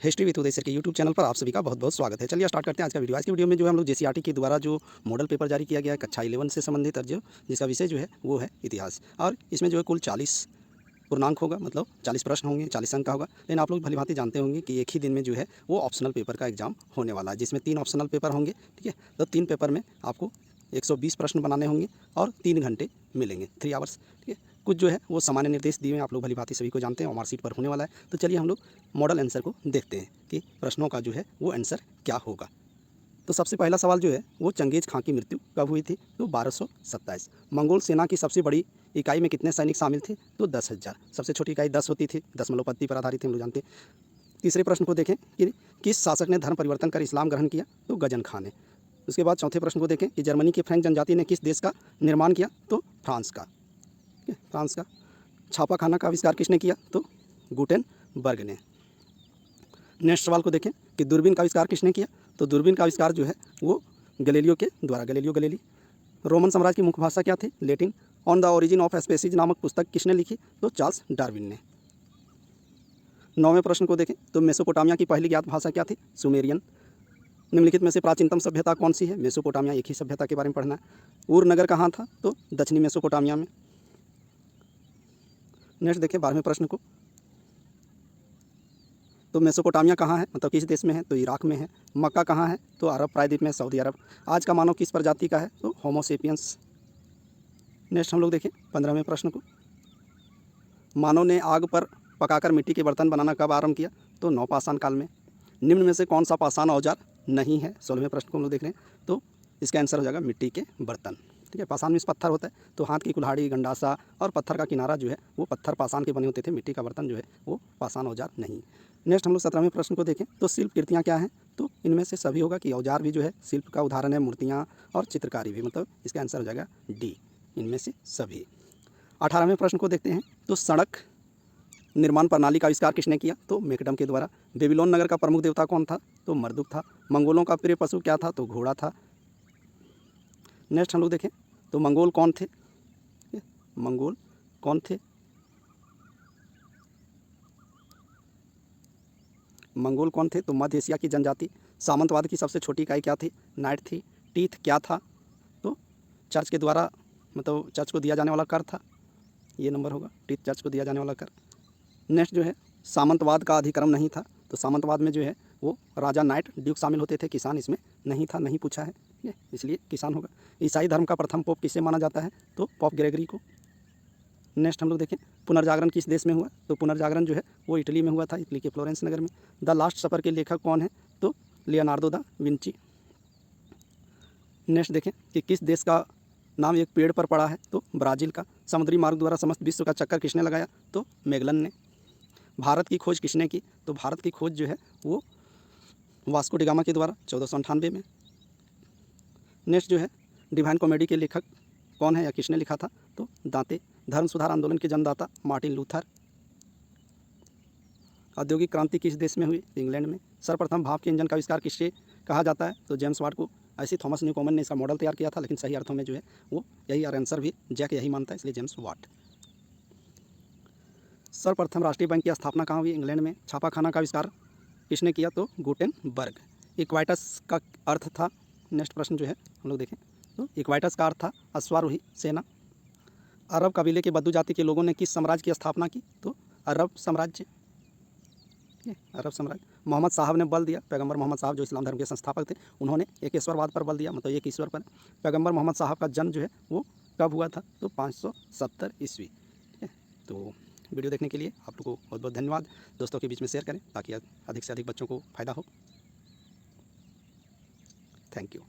History with Uday sir के YouTube channel पर आप सभी का बहुत बहुत स्वागत है। चलिए स्टार्ट करते हैं आज का वीडियो। आज की वीडियो में जो है हम लोग जेसीईआरटी के द्वारा जो मॉडल पेपर जारी किया गया है कक्षा 11 से संबंधित जो जिसका विषय जो है वो है इतिहास। और इसमें जो है कुल 40 पूर्णांक होगा, मतलब 40 प्रश्न होंगे, 40 अंक का होगा। लेकिन आप लोग भली भांति जानते होंगे कि एक ही दिन में जो है वो ऑप्शनल पेपर का एग्जाम होने वाला है, जिसमें 3 ऑप्शनल पेपर होंगे। ठीक है, तो 3 पेपर में आपको 120 प्रश्न बनाने होंगे और 3 घंटे मिलेंगे, 3 आवर्स। ठीक है, कुछ जो है वो सामान्य निर्देश दिए हैं, आप लोग भली भांति सभी को जानते हैं, मार्कशीट पर होने वाला है। तो चलिए हम लोग मॉडल आंसर को देखते हैं कि प्रश्नों का जो है वो आंसर क्या होगा। तो सबसे पहला सवाल जो है वो चंगेज खां की मृत्यु कब हुई थी? तो 1227। मंगोल सेना की सबसे बड़ी इकाई में कितने सैनिक शामिल थे? तो 10,000। सबसे छोटी इकाई 10 होती थी, दशमलव पद्धति पर आधारित हम लोग जानते हैं। तीसरे प्रश्न को देखें कि किस शासक ने धर्म परिवर्तन कर इस्लाम ग्रहण किया? तो गजन खां ने। उसके बाद चौथे प्रश्न को देखें कि जर्मनी की फ्रैंक जनजाति ने किस देश का निर्माण किया? तो फ्रांस का। फ्रांस का। छापा खाना का आविष्कार किसने किया? तो गुटेनबर्ग ने। नेक्स्ट सवाल को देखें कि दूरबीन का आविष्कार किसने किया? तो दूरबीन का आविष्कार जो है वो गैलीलियो के द्वारा, गैलीलियो गैलीली। रोमन साम्राज्य की मुख्य भाषा क्या थी? Latin. On the origin of species नामक पुस्तक किसने लिखी? तो चार्ल्स डार्विन ने। 9वें प्रश्न को देखें तो मेसोपोटामिया की पहली ज्ञात भाषा क्या थी? सुमेरियन। निम्नलिखित में से प्राचीनतम सभ्यता कौन सी है? मेसोपोटामिया, एक ही सभ्यता के बारे में पढ़ना है। ऊर नगर कहाँ था? तो दक्षिणी मेसोपोटामिया में। नेक्स्ट देखें 12वें प्रश्न को, तो मेसोपोटामिया कहाँ है, मतलब किस देश में है? तो इराक में है। मक्का कहाँ है? तो अरब प्रायद्वीप में, सऊदी अरब। आज का मानव किस प्रजाति का है? तो होमोसेपियंस। नेक्स्ट हम लोग देखें 15वें प्रश्न को, मानव ने आग पर पकाकर मिट्टी के बर्तन बनाना कब आरंभ किया? तो नवपाषाण काल में। निम्न में से कौन सा पाषाण औजार नहीं है? 16वें प्रश्न को हम लोग देख रहे हैं, तो इसका आंसर हो जाएगा मिट्टी के बर्तन। ठीक है, पाषाण में पत्थर होता है, तो हाथ की कुल्हाड़ी, गंडासा और पत्थर का किनारा जो है वो पत्थर पाषाण के बने होते थे। मिट्टी का बर्तन जो है वो पाषाण औजार नहीं। नेक्स्ट हम लोग 17वें प्रश्न को देखें तो शिल्प कृतियाँ क्या हैं? तो इनमें से सभी होगा कि औजार भी जो है शिल्प का उदाहरण है, मूर्तियाँ और चित्रकारी भी, मतलब इसका आंसर हो जाएगा डी, इनमें से सभी। 18वें प्रश्न को देखते हैं तो सड़क निर्माण प्रणाली का आविष्कार किसने किया? तो मेकडम के द्वारा। बेबीलोन नगर का प्रमुख देवता कौन था? तो मर्दुक था। मंगोलों का प्रिय पशु क्या था? तो घोड़ा था। नेक्स्ट हम लोग देखें तो मंगोल कौन थे? मंगोल कौन थे? मंगोल कौन थे? तो मध्य एशिया की जनजाति। सामंतवाद की सबसे छोटी इकाई क्या थी? नाइट थी। टीथ क्या था? तो चर्च के द्वारा, मतलब चर्च को दिया जाने वाला कर था, ये नंबर होगा। टीथ चर्च को दिया जाने वाला कर। नेक्स्ट जो है सामंतवाद का अधिक्रम नहीं था, तो सामंतवाद में जो है वो राजा, नाइट, ड्यूक शामिल होते थे, किसान इसमें नहीं था, नहीं पूछा है, ठीक है, इसलिए किसान होगा। ईसाई धर्म का प्रथम पोप किसे माना जाता है? तो पोप ग्रेगरी को। नेक्स्ट हम लोग देखें पुनर्जागरण किस देश में हुआ? तो पुनर्जागरण जो है वो इटली में हुआ था, इटली के फ्लोरेंस नगर में। द लास्ट सफर के लेखक कौन है? तो लियोनार्डो दा विंची। नेक्स्ट देखें कि किस देश का नाम एक पेड़ पर पड़ा है? तो ब्राज़ील का। समुद्री मार्ग द्वारा समस्त विश्व का चक्कर किसने लगाया? तो मैगलन ने। भारत की खोज किसने की? तो भारत की खोज जो है वो वास्को डिगामा के द्वारा 1498 में। नेक्स्ट जो है डिवाइन कॉमेडी के लेखक कौन है या किसने लिखा था? तो दांते। धर्म सुधार आंदोलन के जन्मदाता मार्टिन लूथर। औद्योगिक क्रांति किस देश में हुई? तो इंग्लैंड में। सर्वप्रथम भाप के इंजन का आविष्कार किससे कहा जाता है? तो जेम्स वाट को। ऐसे थॉमस न्यूकोमन ने इसका मॉडल तैयार किया था, लेकिन सही अर्थों में जो है वो यही, और आंसर भी जैक यही मानता है, इसलिए जेम्स वाट। सर्वप्रथम राष्ट्रीय बैंक की स्थापना कहाँ हुई? इंग्लैंड में। छापाखाना का आविष्कार किसने किया? तो गुटेनबर्ग। इक्वाइटस का अर्थ था, नेक्स्ट प्रश्न जो है हम लोग देखें तो इक्वाइटस का अर्थ था अश्वारोही सेना। अरब कबीले के बद्दू जाति के लोगों ने किस साम्राज्य की स्थापना की? तो अरब साम्राज्य, अरब साम्राज्य। मोहम्मद साहब ने बल दिया, पैगंबर मोहम्मद साहब जो इस्लाम धर्म के संस्थापक थे, उन्होंने एक ईश्वरवाद पर बल दिया, मतलब एक ईश्वर पर। पैगंबर मोहम्मद साहब का जन्म जो है वो कब हुआ था? तो 570 ईस्वी। ठीक है, तो वीडियो देखने के लिए आप लोगों को बहुत बहुत धन्यवाद। दोस्तों के बीच में शेयर करें ताकि अधिक से अधिक बच्चों को फ़ायदा हो। Thank you.